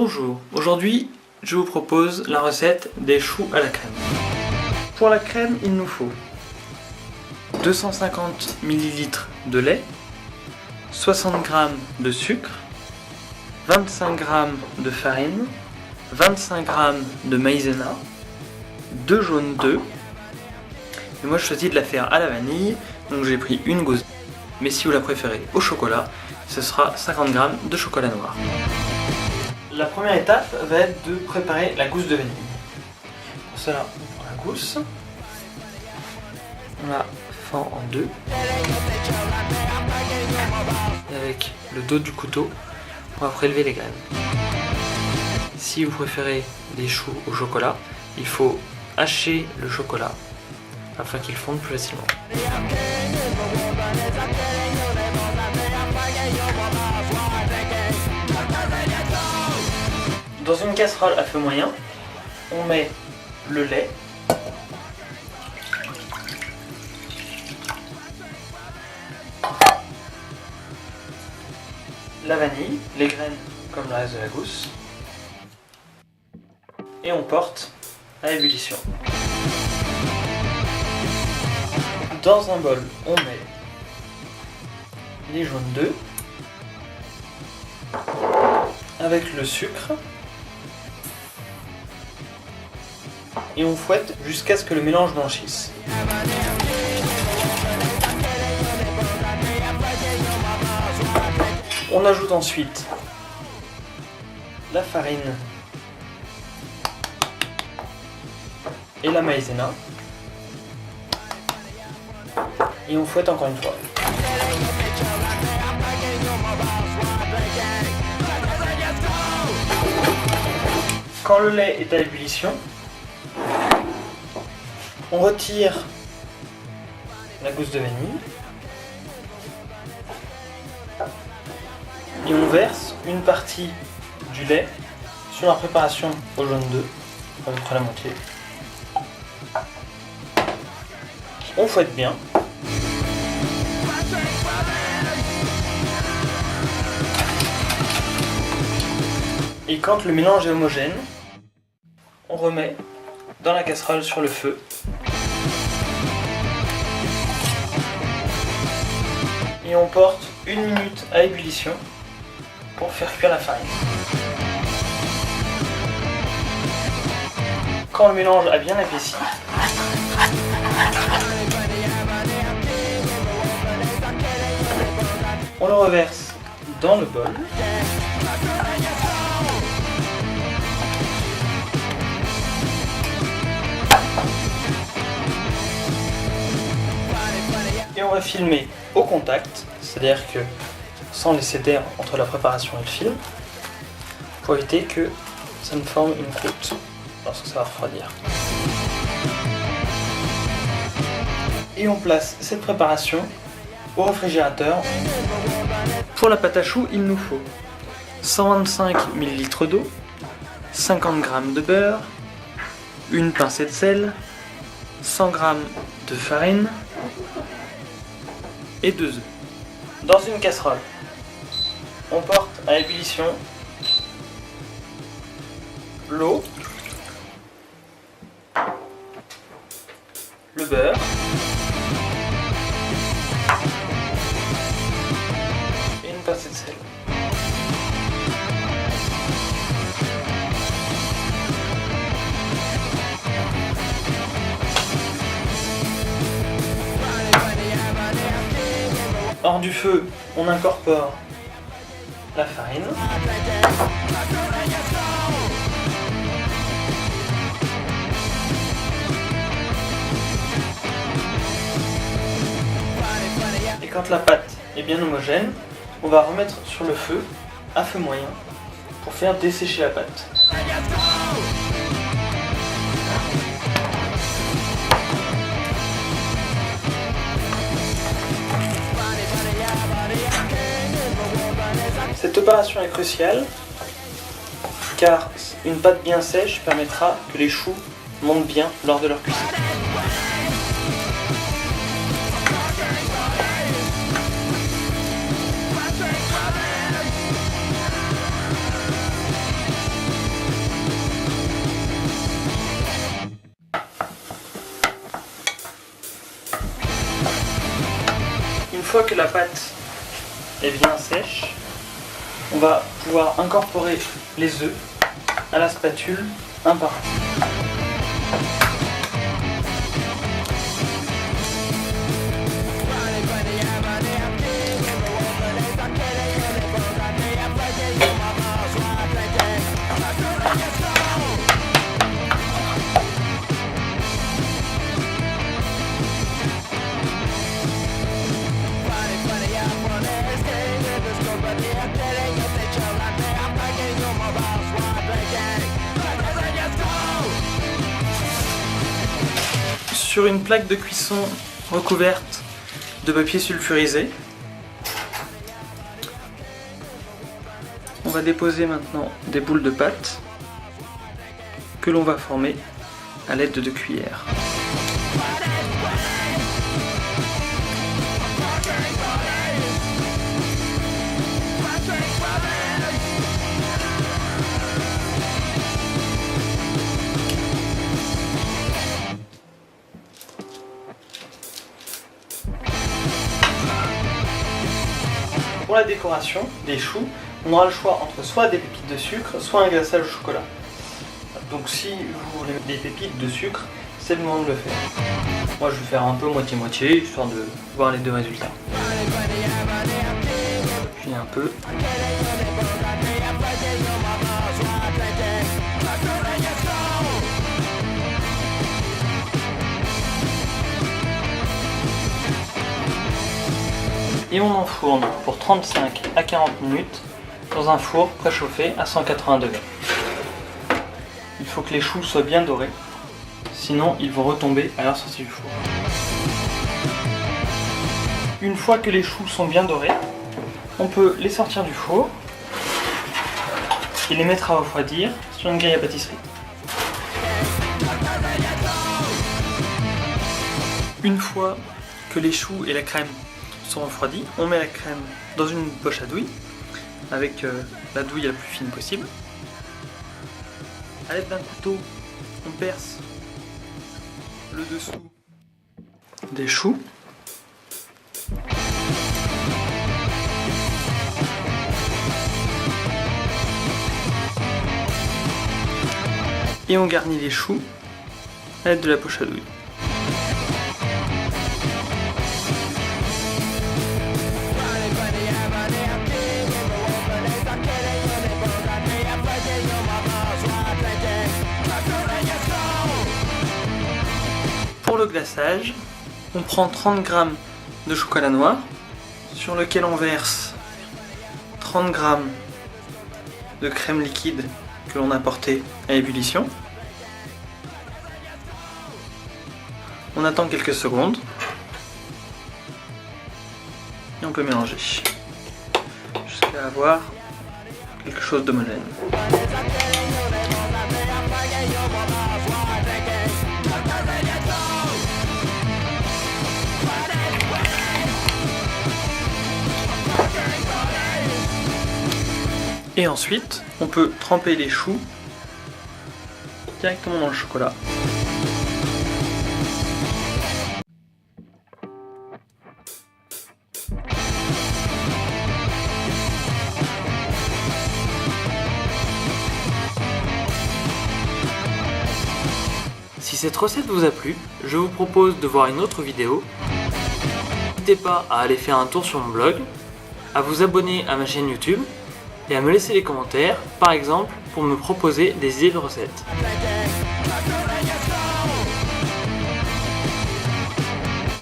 Bonjour, aujourd'hui je vous propose la recette des choux à la crème. Pour la crème, il nous faut 250 ml de lait, 60 g de sucre, 25 g de farine, 25 g de maïzena, 2 jaunes d'œufs. Et moi je choisis de la faire à la vanille, donc j'ai pris une gousse. Mais si vous la préférez au chocolat, ce sera 50 g de chocolat noir. La première étape va être de préparer la gousse de vanille. Pour cela, on prend la gousse, on la fend en deux, et avec le dos du couteau, on va prélever les graines. Si vous préférez des choux au chocolat, il faut hacher le chocolat afin qu'il fonde plus facilement. Dans une casserole à feu moyen, on met le lait, la vanille, les graines comme le reste de la gousse, et on porte à ébullition. Dans un bol, on met les jaunes d'œufs avec le sucre et on fouette jusqu'à ce que le mélange blanchisse. On ajoute ensuite la farine et la maïzena et on fouette encore une fois. Quand le lait est à ébullition, on retire la gousse de vanille et on verse une partie du lait sur la préparation au jaune d'œuf, à peu près la moitié. On fouette bien. Et quand le mélange est homogène, on remet dans la casserole sur le feu. Et on porte 1 minute à ébullition pour faire cuire la farine. Quand le mélange a bien épaissi, on le reverse dans le bol. Et on va filmer au contact, c'est-à-dire que sans laisser d'air entre la préparation et le film, pour éviter que ça ne forme une croûte lorsque ça va refroidir. Et on place cette préparation au réfrigérateur. Pour la pâte à choux, il nous faut 125 ml d'eau, 50 g de beurre, une pincée de sel, 100 g de farine et 2 œufs. Dans une casserole, on porte à ébullition l'eau, le beurre, et une pincée de sel. Hors du feu, on incorpore la farine. Et quand la pâte est bien homogène, on va remettre sur le feu à feu moyen pour faire dessécher la pâte. Cette opération est cruciale car une pâte bien sèche permettra que les choux montent bien lors de leur cuisson. pâte est bien sèche, on va pouvoir incorporer les œufs à la spatule un par un. Sur une plaque de cuisson recouverte de papier sulfurisé, on va déposer maintenant des boules de pâte que l'on va former à l'aide de 2 cuillères. Pour la décoration des choux, on aura le choix entre soit des pépites de sucre, soit un glaçage au chocolat. Donc si vous voulez des pépites de sucre, c'est le moment de le faire. Moi je vais faire un peu moitié-moitié, histoire de voir les deux résultats. Puis un peu. Et on enfourne pour 35 à 40 minutes dans un four préchauffé à 180 degrés. Il faut que les choux soient bien dorés, sinon ils vont retomber à leur sortie du four. Une fois que les choux sont bien dorés, on peut les sortir du four et les mettre à refroidir sur une grille à pâtisserie. Une fois que les choux et la crème sont refroidis, on met la crème dans une poche à douille avec la douille la plus fine possible. A l'aide d'un couteau, on perce le dessous des choux. Et on garnit les choux à l'aide de la poche à douille. Pour le glaçage, on prend 30 g de chocolat noir sur lequel on verse 30 g de crème liquide que l'on a porté à ébullition. On attend quelques secondes et on peut mélanger jusqu'à avoir quelque chose d'homogène. Et ensuite, on peut tremper les choux directement dans le chocolat. Si cette recette vous a plu, je vous propose de voir une autre vidéo. N'hésitez pas à aller faire un tour sur mon blog, à vous abonner à ma chaîne YouTube et à me laisser des commentaires, par exemple pour me proposer des idées de recettes.